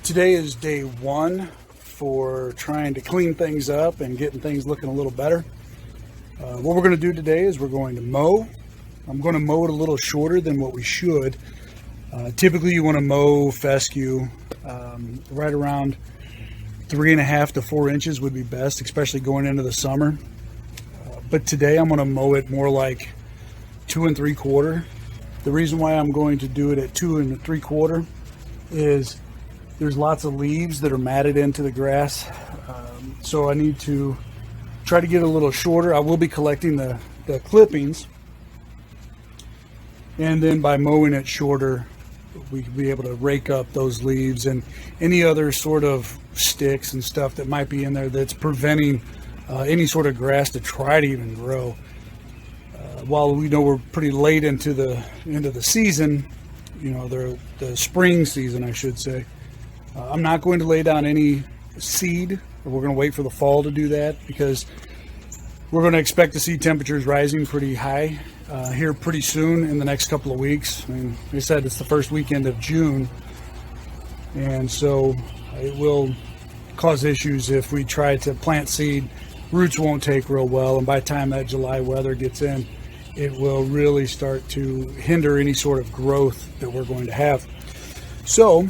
Today is day one for trying to clean things up and getting things looking a little better. What we're going to do today is we're going to mow. I'm going to mow it a little shorter than what we should. Typically you want to mow fescue right around 3.5 to 4 inches would be best, especially going into the summer. But today I'm going to mow it more like 2 3/4. The reason why I'm going to do it at 2 3/4 is there's lots of leaves that are matted into the grass, so I need to try to get it a little shorter. I will be collecting the clippings, and then by mowing it shorter we can be able to rake up those leaves and any other sort of sticks and stuff that might be in there that's preventing any sort of grass to try to even grow. While we know we're pretty late into the season, you know, the spring season I should say, I'm not going to lay down any seed. We're going to wait for the fall to do that because we're going to expect to see temperatures rising pretty high here pretty soon in the next couple of weeks. I mean, they said it's the first weekend of June, and so it will cause issues if we try to plant seed. Roots won't take real well, and by the time that July weather gets in, it will really start to hinder any sort of growth that we're going to have. So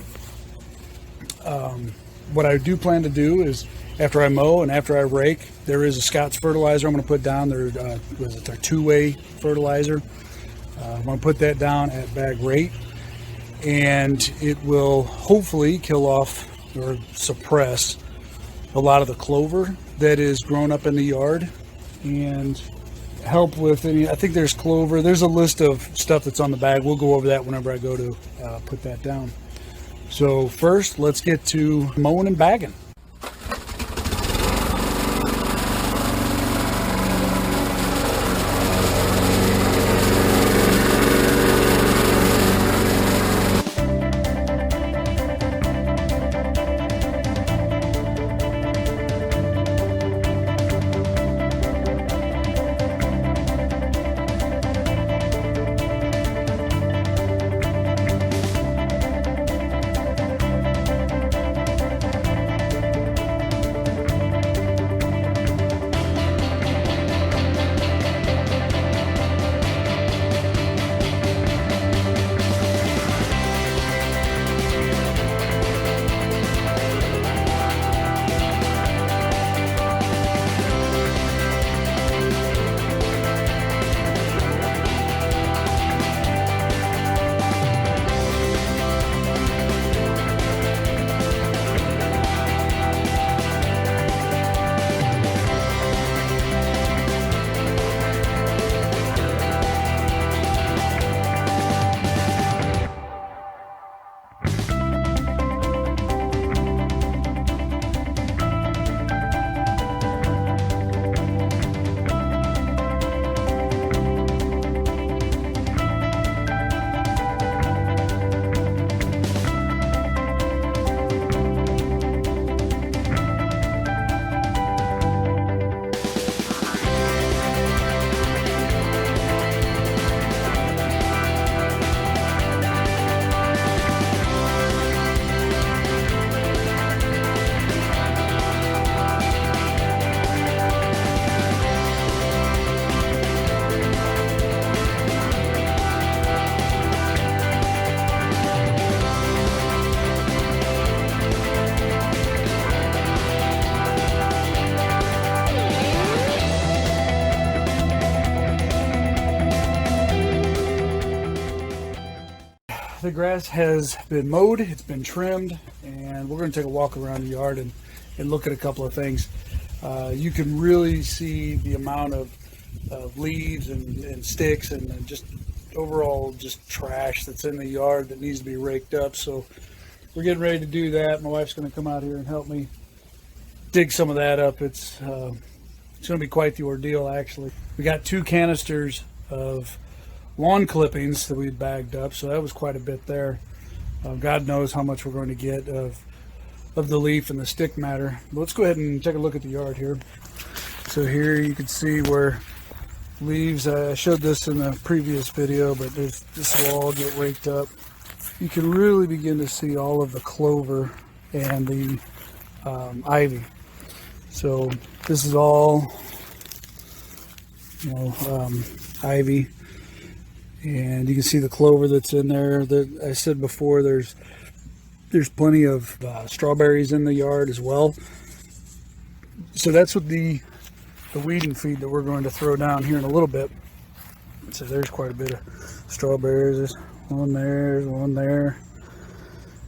what I do plan to do is after I mow and after I rake, there is a Scott's fertilizer I'm going to put down. Their two-way fertilizer. I'm going to put that down at bag rate, and it will hopefully kill off or suppress a lot of the clover that is grown up in the yard and help with any. I think there's clover. There's a list of stuff that's on the bag. We'll go over that whenever I go to put that down. So first, let's get to mowing and bagging. The grass has been mowed, it's been trimmed, and we're going to take a walk around the yard and look at a couple of things. You can really see the amount of leaves and sticks and just overall just trash that's in the yard that needs to be raked up. So we're getting ready to do that. My wife's going to come out here and help me dig some of that up. It's going to be quite the ordeal, actually. We got 2 canisters of lawn clippings that we bagged up, so that was quite a bit there. God knows how much we're going to get of the leaf and the stick matter. But let's go ahead and take a look at the yard here. So here you can see where leaves, I showed this in a previous video, but this will all get raked up. You can really begin to see all of the clover and the ivy. So this is all, ivy, and you can see the clover that's in there. I said before, there's plenty of strawberries in the yard as well. So that's what the weeding feed that we're going to throw down here in a little bit. So there's quite a bit of strawberries. There's one there, there's one there.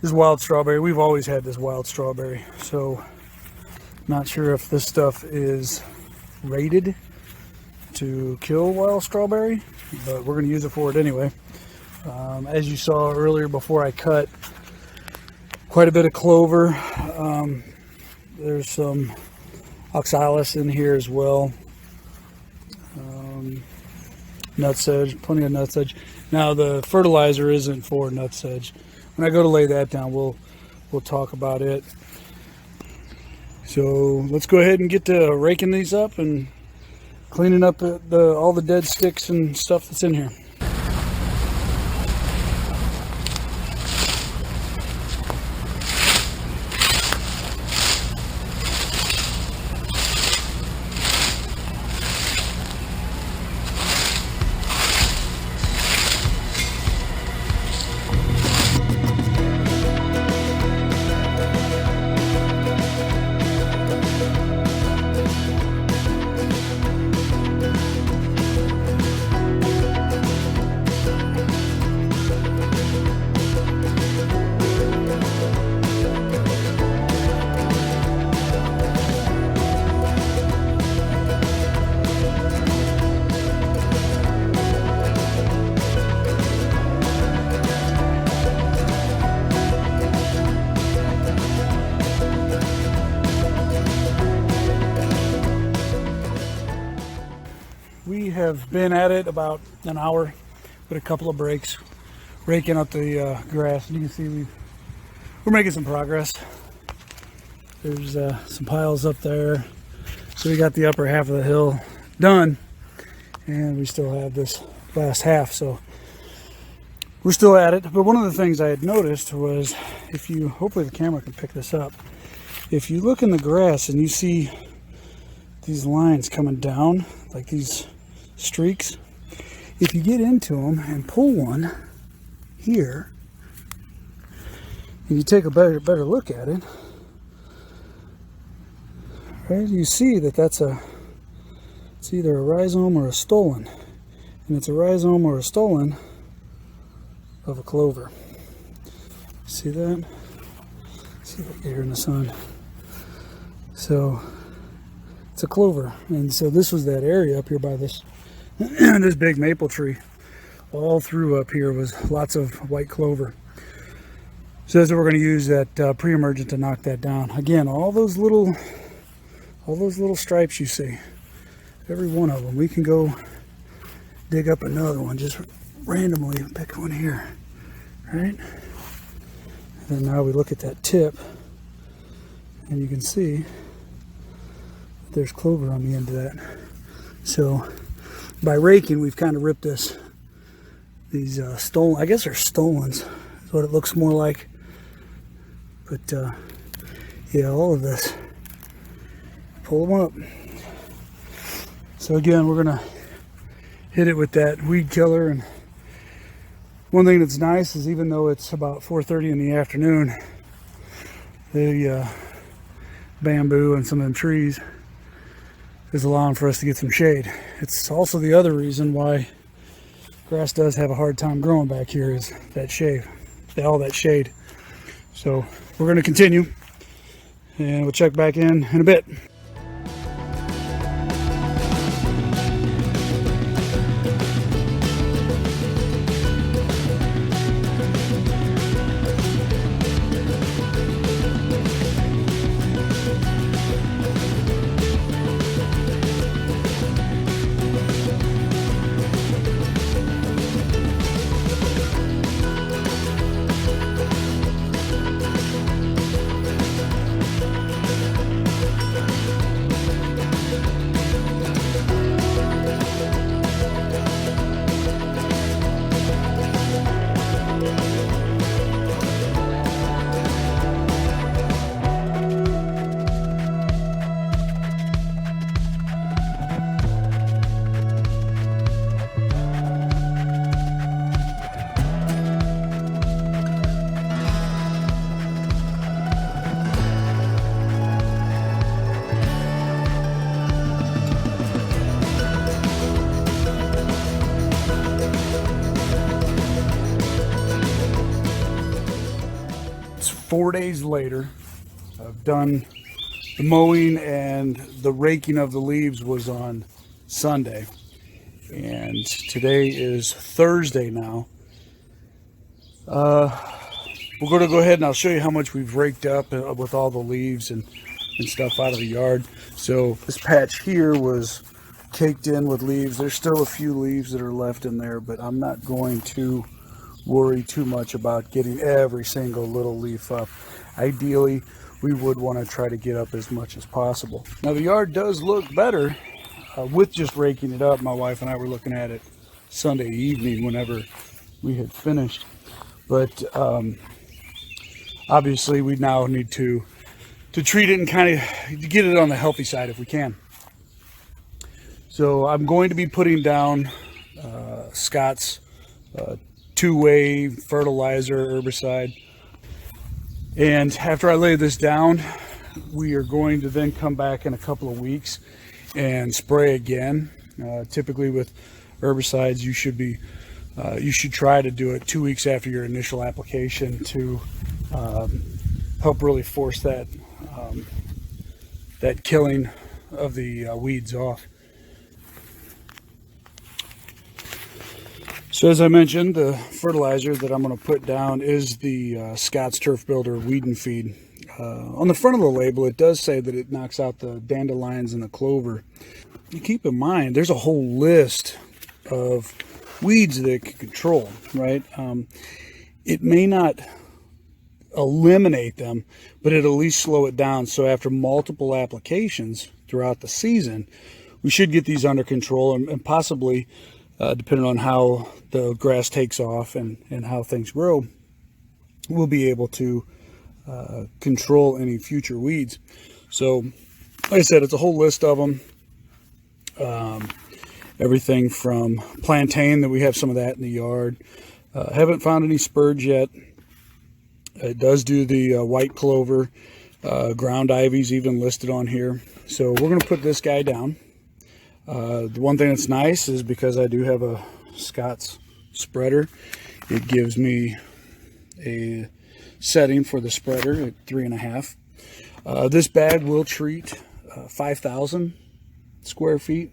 This wild strawberry. We've always had this wild strawberry. So not sure if this stuff is rated to kill wild strawberry, but we're going to use it for it anyway. As you saw earlier before I cut, quite a bit of clover. There's some oxalis in here as well. Nutsedge, plenty of nutsedge. Now the fertilizer isn't for nutsedge. When I go to lay that down, we'll talk about it. So let's go ahead and get to raking these up and cleaning up all the dead sticks and stuff that's in here. We have been at it about an hour with a couple of breaks, raking up the grass. And you can see we're making some progress. There's some piles up there. So we got the upper half of the hill done, and we still have this last half. So we're still at it. But one of the things I had noticed was, hopefully the camera can pick this up. If you look in the grass and you see these lines coming down, like these streaks, if you get into them and pull one here, and you take a better look at it, right, you see that it's either a rhizome or a stolon, and it's a rhizome or a stolon of a clover. See that? See if I get here in the sun. So it's a clover, and so this was that area up here by this this big maple tree. All through up here was lots of white clover. So that's what we're going to use that pre-emergent to knock that down. Again, all those little stripes you see, every one of them, we can go dig up another one, just randomly pick one here, right? And then now we look at that tip, and you can see that there's clover on the end of that. So by raking, we've kind of ripped these stolen, I guess they're stolons, is what it looks more like. But yeah, all of this, pull them up. So again, we're gonna hit it with that weed killer. And one thing that's nice is, even though it's about 4:30 in the afternoon, the bamboo and some of them trees is allowing for us to get some shade. It's also the other reason why grass does have a hard time growing back here, is that shade, all that shade. So we're going to continue, and we'll check back in a bit. It's 4 days later. I've done the mowing, and the raking of the leaves was on Sunday. And today is Thursday now. We're going to go ahead and I'll show you how much we've raked up with all the leaves and stuff out of the yard. So this patch here was caked in with leaves. There's still a few leaves that are left in there, but I'm not going to worry too much about getting every single little leaf up. Ideally, we would want to try to get up as much as possible. Now the yard does look better with just raking it up. My wife and I were looking at it Sunday evening whenever we had finished. But obviously we now need to treat it and kind of get it on the healthy side if we can. So I'm going to be putting down Scott's two-way fertilizer herbicide. And after I lay this down, we are going to then come back in a couple of weeks and spray again. Typically with herbicides, you should try to do it 2 weeks after your initial application to help really force that killing of the weeds off. So as I mentioned, the fertilizer that I'm going to put down is the Scott's Turf Builder Weed and Feed. On the front of the label, it does say that it knocks out the dandelions and the clover. You keep in mind, there's a whole list of weeds that it can control, right? It may not eliminate them, but it'll at least slow it down. So after multiple applications throughout the season, we should get these under control, and possibly, depending on how the grass takes off and how things grow, we'll be able to control any future weeds. So like I said, it's a whole list of them. Everything from plantain, that we have some of that in the yard. Haven't found any spurge yet. It does do the white clover, ground ivy's even listed on here. So we're going to put this guy down. The one thing that's nice is because I do have a Scott's spreader, it gives me a setting for the spreader at 3.5. This bag will treat 5,000 square feet.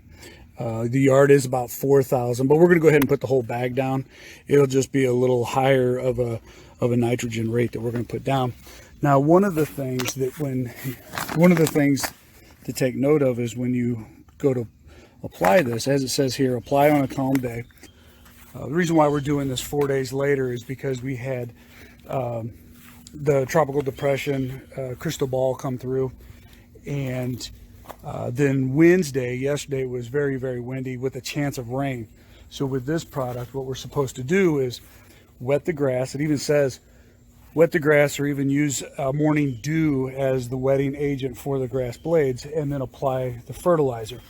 The yard is about 4,000, but we're going to go ahead and put the whole bag down. It'll just be a little higher of a nitrogen rate that we're going to put down. Now, one of the things to take note of is when you go to apply this, as it says here, apply on a calm day. The reason why we're doing this 4 days later is because we had the tropical depression crystal ball come through, and then yesterday was very, very windy with a chance of rain. So with this product, what we're supposed to do is wet the grass. It even says wet the grass, or even use morning dew as the wetting agent for the grass blades, and then apply the fertilizer.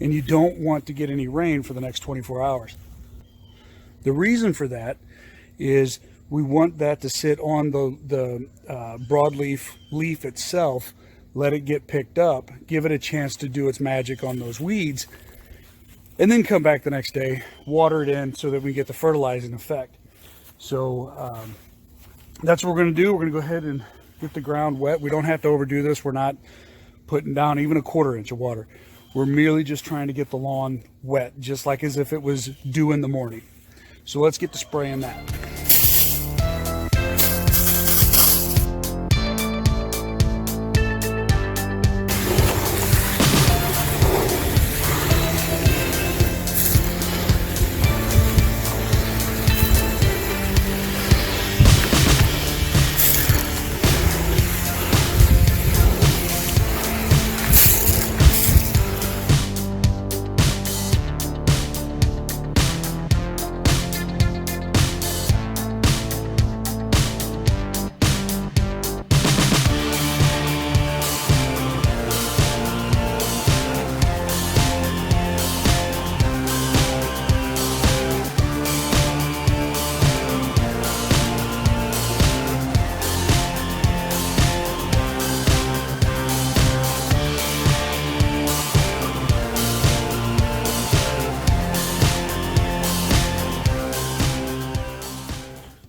And you don't want to get any rain for the next 24 hours. The reason for that is we want that to sit on the broadleaf leaf itself, let it get picked up, give it a chance to do its magic on those weeds, and then come back the next day, water it in so that we get the fertilizing effect. So that's what we're going to do. We're going to go ahead and get the ground wet. We don't have to overdo this. We're not putting down even a 1/4 inch of water. We're merely just trying to get the lawn wet, just like as if it was dew in the morning. So let's get to spraying that.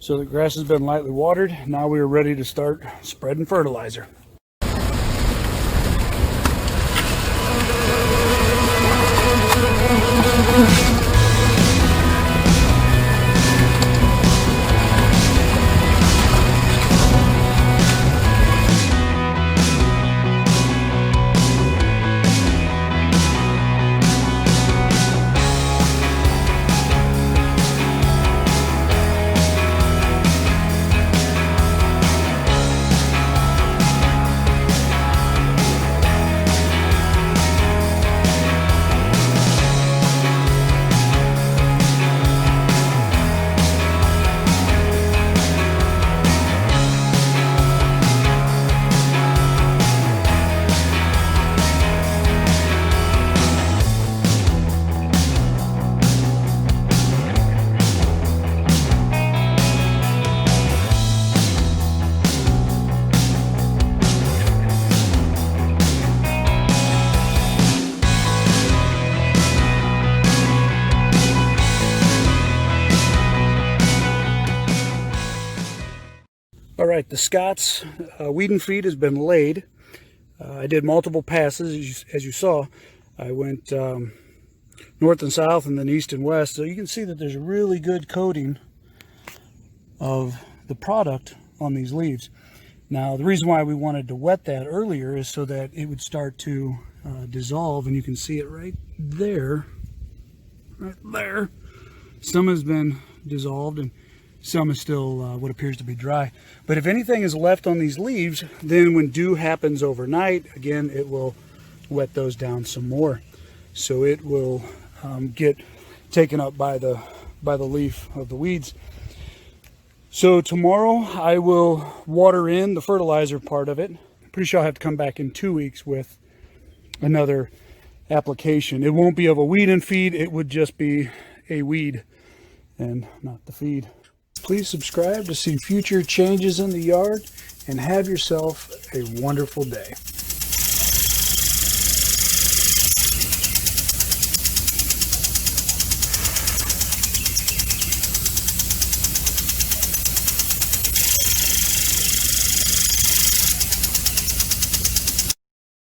So the grass has been lightly watered. Now we are ready to start spreading fertilizer. All right, the Scott's weed and feed has been laid. I did multiple passes, as you saw. I went north and south and then east and west. So you can see that there's a really good coating of the product on these leaves. Now, the reason why we wanted to wet that earlier is so that it would start to dissolve, and you can see it right there. Right there. Some has been dissolved and some is still what appears to be dry. But if anything is left on these leaves, then when dew happens overnight, again, it will wet those down some more. So it will get taken up by the leaf of the weeds. So tomorrow I will water in the fertilizer part of it. Pretty sure I'll have to come back in 2 weeks with another application. It won't be of a weed and feed, it would just be a weed and not the feed. Please subscribe to see future changes in the yard and have yourself a wonderful day.